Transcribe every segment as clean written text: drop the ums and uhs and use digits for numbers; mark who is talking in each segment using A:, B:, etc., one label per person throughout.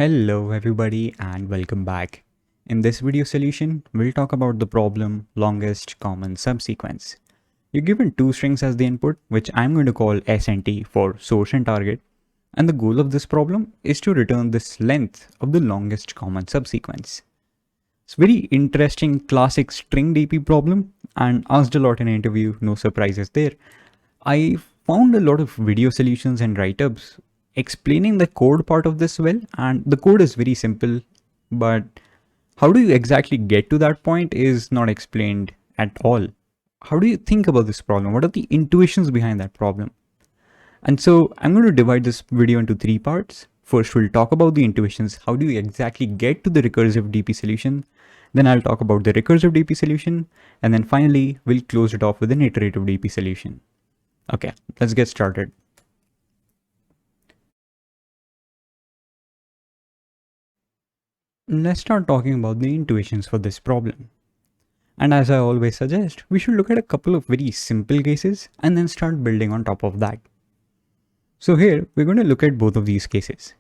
A: Hello everybody and welcome back. In this video solution, we'll talk about the problem longest common subsequence. You're given two strings as the input, which I'm going to call S and T for source and target. And the goal of this problem is to return this length of the longest common subsequence. It's a very interesting classic string DP problem and asked a lot in an interview, no surprises there. I found a lot of video solutions and write-ups explaining the code part of this well, and the code is very simple, but how do you exactly get to that point is not explained at all. How do you think about this problem? What are the intuitions behind that problem? And so I'm going to divide this video into three parts. First, we'll talk about the intuitions. How do you exactly get to the recursive DP solution? Then I'll talk about the recursive DP solution. And then finally, we'll close it off with an iterative DP solution. Okay, let's get started. Let's start talking about the intuitions for this problem. And as I always suggest, we should look at a couple of very simple cases and then start building on top of that. So here, we're going to look at both of these cases.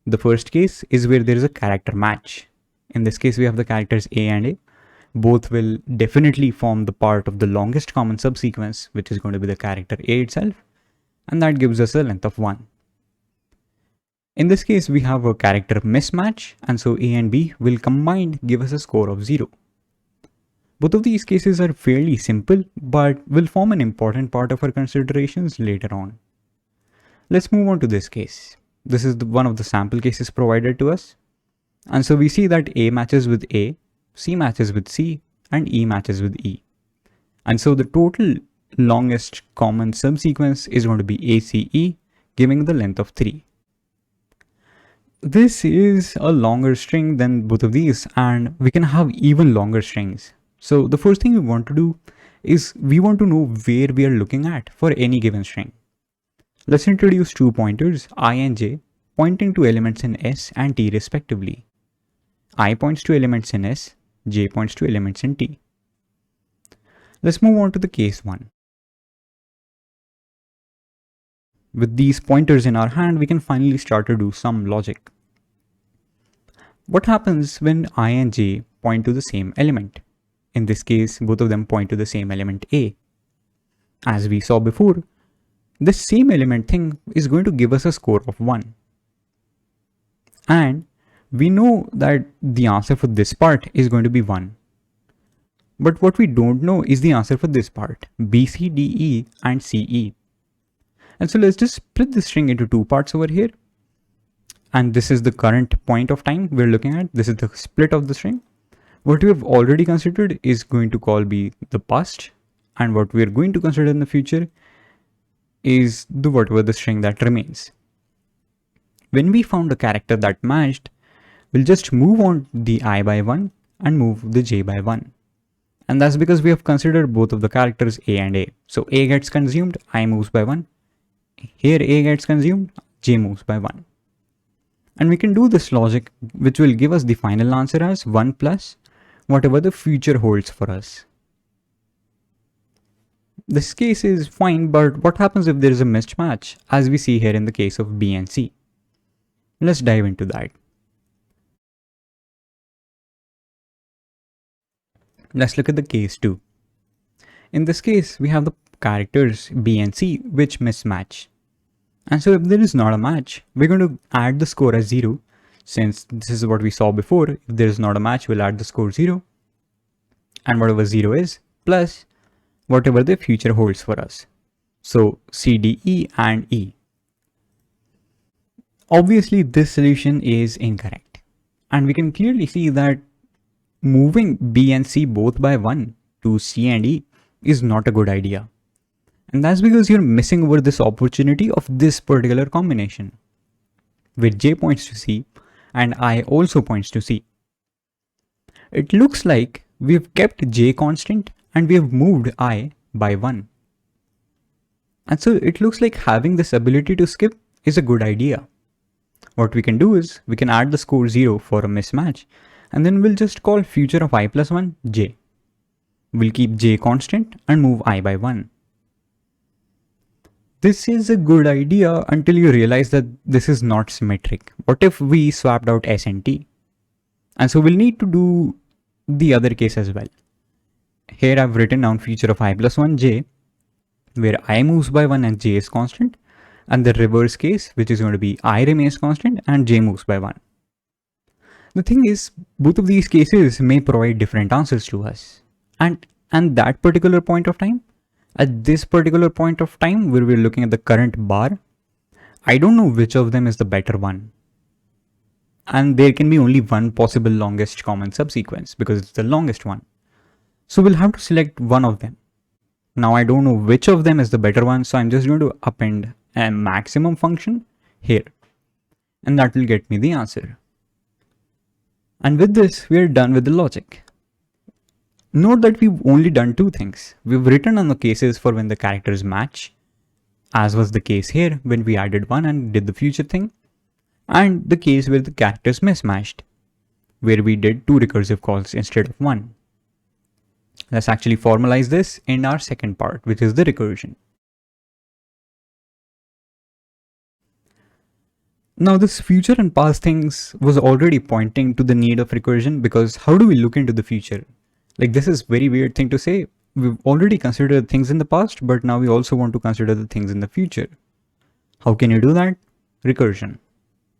A: The first case is where there is a character match. In this case, we have the characters A and A. Both will definitely form the part of the longest common subsequence, which is going to be the character A itself. And that gives us a length of 1. In this case, we have a character mismatch, and so A and B will combined give us a score of 0. Both of these cases are fairly simple, but will form an important part of our considerations later on. Let's move on to this case. This is one of the sample cases provided to us. And so we see that A matches with A, C matches with C, and E matches with E. And so the total longest common subsequence is going to be ACE, giving the length of 3. This is a longer string than both of these, and we can have even longer strings. So the first thing we want to do is we want to know where we are looking at for any given string. Let's introduce two pointers, I and j, pointing to elements in S and T respectively. I points to elements in S, j points to elements in T. Let's move on to the case 1. With these pointers in our hand, we can finally start to do some logic. What happens when I and j point to the same element? In this case, both of them point to the same element A. As we saw before, this same element thing is going to give us a score of 1. And we know that the answer for this part is going to be 1. But what we don't know is the answer for this part, B, C, D, E, and C, E. And so let's just split this string into two parts over here. And this is the current point of time we're looking at. This is the split of the string. What we have already considered is going to be the past. And what we're going to consider in the future is whatever the string that remains. When we found a character that matched, we'll just move on the I by 1 and move the j by 1. And that's because we have considered both of the characters A and A. So A gets consumed, I moves by 1. Here A gets consumed, j moves by 1. And we can do this logic, which will give us the final answer as 1 plus whatever the future holds for us. This case is fine, but what happens if there is a mismatch, as we see here in the case of B and C? Let's dive into that. Let's look at the case 2. In this case, we have the characters B and C which mismatch. And so if there is not a match, we're going to add the score as 0. Since this is what we saw before, if there is not a match, we'll add the score 0. And whatever 0 is, plus whatever the future holds for us. So C, D, E, and E. Obviously, this solution is incorrect. And we can clearly see that moving B and C both by 1 to C and E is not a good idea. And that's because you're missing over this opportunity of this particular combination, where j points to C and I also points to C. It looks like we've kept j constant and we have moved I by 1. And so it looks like having this ability to skip is a good idea. What we can do is we can add the score 0 for a mismatch, and then we'll just call future of I plus 1 j. We'll keep j constant and move I by 1. This is a good idea until you realize that this is not symmetric. What if we swapped out S and T? And so we'll need to do the other case as well. Here I've written down feature of I plus 1 j, where I moves by 1 and j is constant, and the reverse case, which is going to be I remains constant and j moves by 1. The thing is, both of these cases may provide different answers to us. And that particular point of time, at this particular point of time where we're looking at the current bar, I don't know which of them is the better one. And there can be only one possible longest common subsequence because it's the longest one. So we'll have to select one of them. Now I don't know which of them is the better one, so I'm just going to append a maximum function here. And that will get me the answer. And with this, we are done with the logic. Note that we've only done two things. We've written on the cases for when the characters match, as was the case here when we added one and did the future thing, and the case where the characters mismatched, where we did two recursive calls instead of one. Let's actually formalize this in our second part, which is the recursion. Now this future and past things was already pointing to the need of recursion, because how do we look into the future? Like, this is very weird thing to say. We've already considered things in the past, but now we also want to consider the things in the future. How can you do that? Recursion.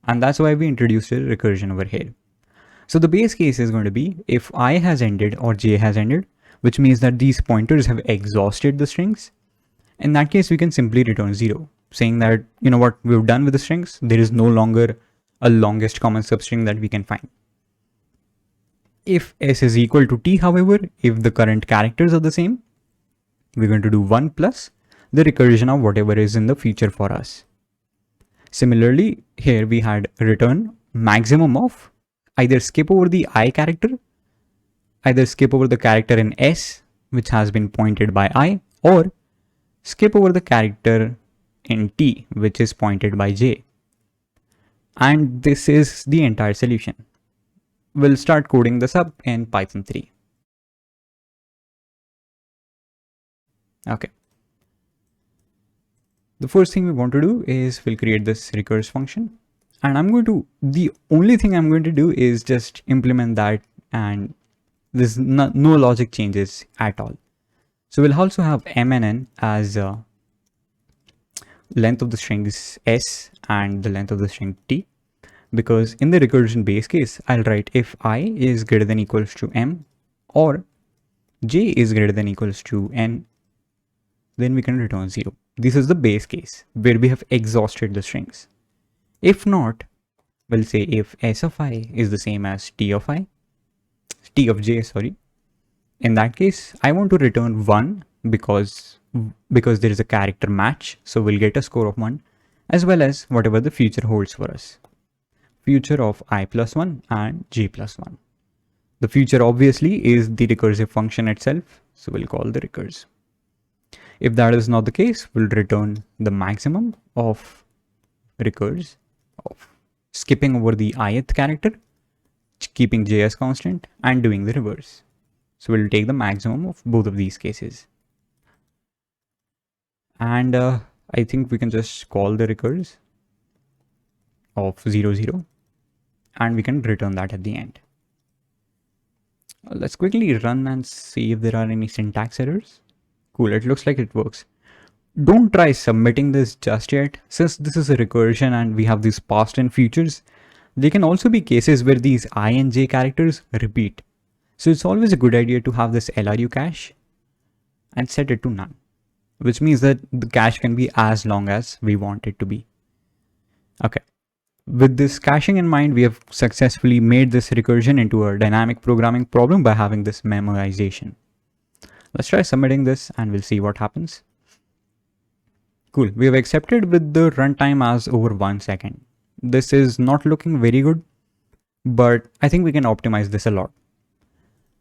A: And that's why we introduced a recursion over here. So the base case is going to be if I has ended or j has ended, which means that these pointers have exhausted the strings. In that case, we can simply return 0, saying that, you know what, we've done with the strings. There is no longer a longest common substring that we can find. If s is equal to t, however, if the current characters are the same, we're going to do 1 plus the recursion of whatever is in the future for us. Similarly, here we had return maximum of either skip over the I character, either skip over the character in s, which has been pointed by I, or skip over the character in t, which is pointed by j. And this is the entire solution. We'll start coding this up in Python 3. Okay. The first thing we want to do is we'll create this recurse function, and the only thing I'm going to do is just implement that, and there's no logic changes at all. So we'll also have m and n as length of the string is s and the length of the string t, because in the recursion base case, I'll write if I is greater than equals to m or j is greater than equals to n, then we can return 0. This is the base case where we have exhausted the strings. If not, we'll say if s of I is the same as t of j, sorry. In that case, I want to return 1 because there is a character match, so we'll get a score of 1, as well as whatever the future holds for us. Future of I plus 1 and j plus 1. The future obviously is the recursive function itself, so we'll call the recurse. If that is not the case, we'll return the maximum of recurse of skipping over the ith character, keeping j as constant, and doing the reverse. So we'll take the maximum of both of these cases. And I think we can just call the recurse of 0, 0, and we can return that at the end. Let's quickly run and see if there are any syntax errors. Cool, it looks like it works. Don't try submitting this just yet. Since this is a recursion and we have these past and futures, there can also be cases where these I and j characters repeat. So it's always a good idea to have this LRU cache and set it to none, which means that the cache can be as long as we want it to be. Okay. With this caching in mind, we have successfully made this recursion into a dynamic programming problem by having this memoization. Let's try submitting this and we'll see what happens. Cool, we have accepted with the runtime as over 1 second. This is not looking very good, but I think we can optimize this a lot,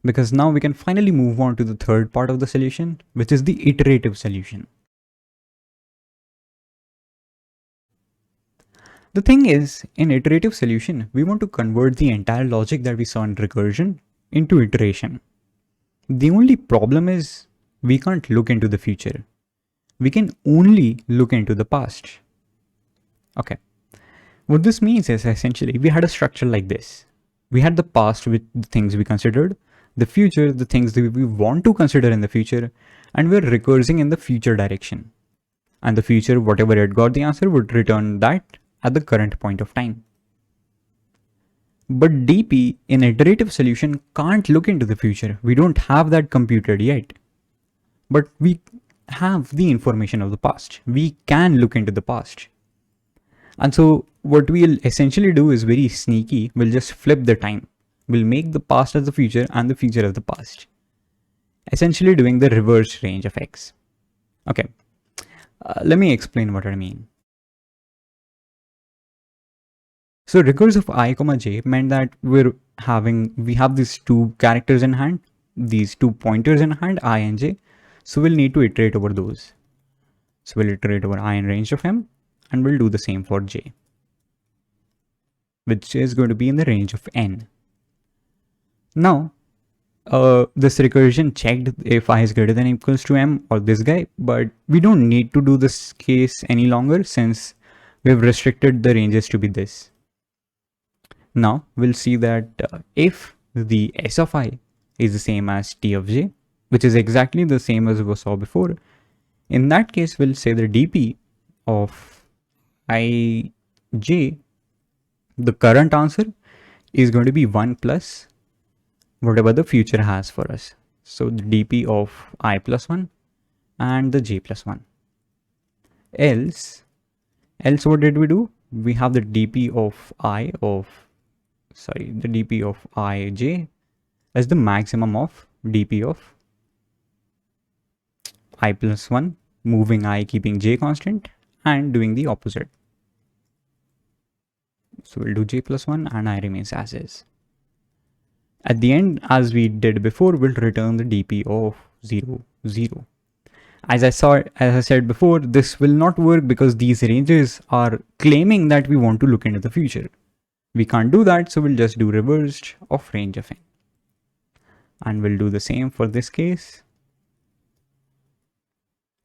A: because now we can finally move on to the third part of the solution, which is the iterative solution. The thing is, in iterative solution, we want to convert the entire logic that we saw in recursion into iteration. The only problem is we can't look into the future. we can only look into the past. Okay. What this means is essentially we had a structure like this. We had the past with the things we considered, the future, the things that we want to consider in the future, and we're recursing in the future direction. And the future, whatever it got the answer, would return that at the current point of time. But DP in iterative solution can't look into the future. We don't have that computed yet. But we have the information of the past. We can look into the past. And so what we'll essentially do is very sneaky. We'll just flip the time. We'll make the past as the future and the future as the past. Essentially doing the reverse range of X. Okay. Let me explain what I mean. So recursive I, j meant that we have these two characters in hand, these two pointers in hand, I and j. So we'll need to iterate over those. So we'll iterate over I in range of m, and we'll do the same for j, which is going to be in the range of n. Now, this recursion checked if I is greater than or equals to m or this guy, but we don't need to do this case any longer since we've restricted the ranges to be this. Now we'll see that if the s of I is the same as t of j, which is exactly the same as we saw before, in that case we'll say the dp of I j, the current answer is going to be 1 plus whatever the future has for us. So the dp of I plus 1 and the j plus 1. Else what did we do? We have the dp of the dp of ij as the maximum of dp of I plus 1, moving I, keeping j constant, and doing the opposite. So we'll do j plus 1 and I remains as is. At the end, as we did before, we'll return the dp of 0, 0. As I said before, this will not work because these ranges are claiming that we want to look into the future. We can't do that, so we'll just do reversed of range of n. And we'll do the same for this case.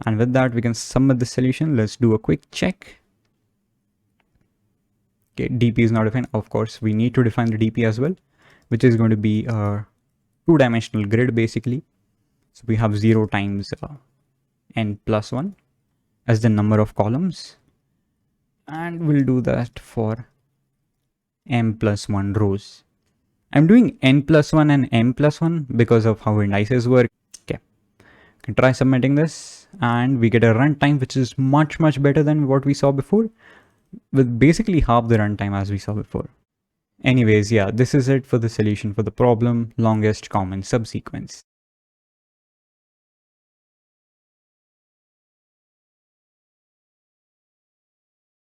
A: And with that, we can submit the solution. Let's do a quick check. Okay, dp is not defined. Of course, we need to define the dp as well, which is going to be a two-dimensional grid basically. So we have 0 times n plus 1 as the number of columns. And we'll do that for m plus 1 rows. I'm doing n plus 1 and m plus 1 because of how indices work. Okay, you can try submitting this and we get a runtime which is much better than what we saw before, with basically half the runtime as we saw before. Anyways, yeah, this is it for the solution for the problem longest common subsequence.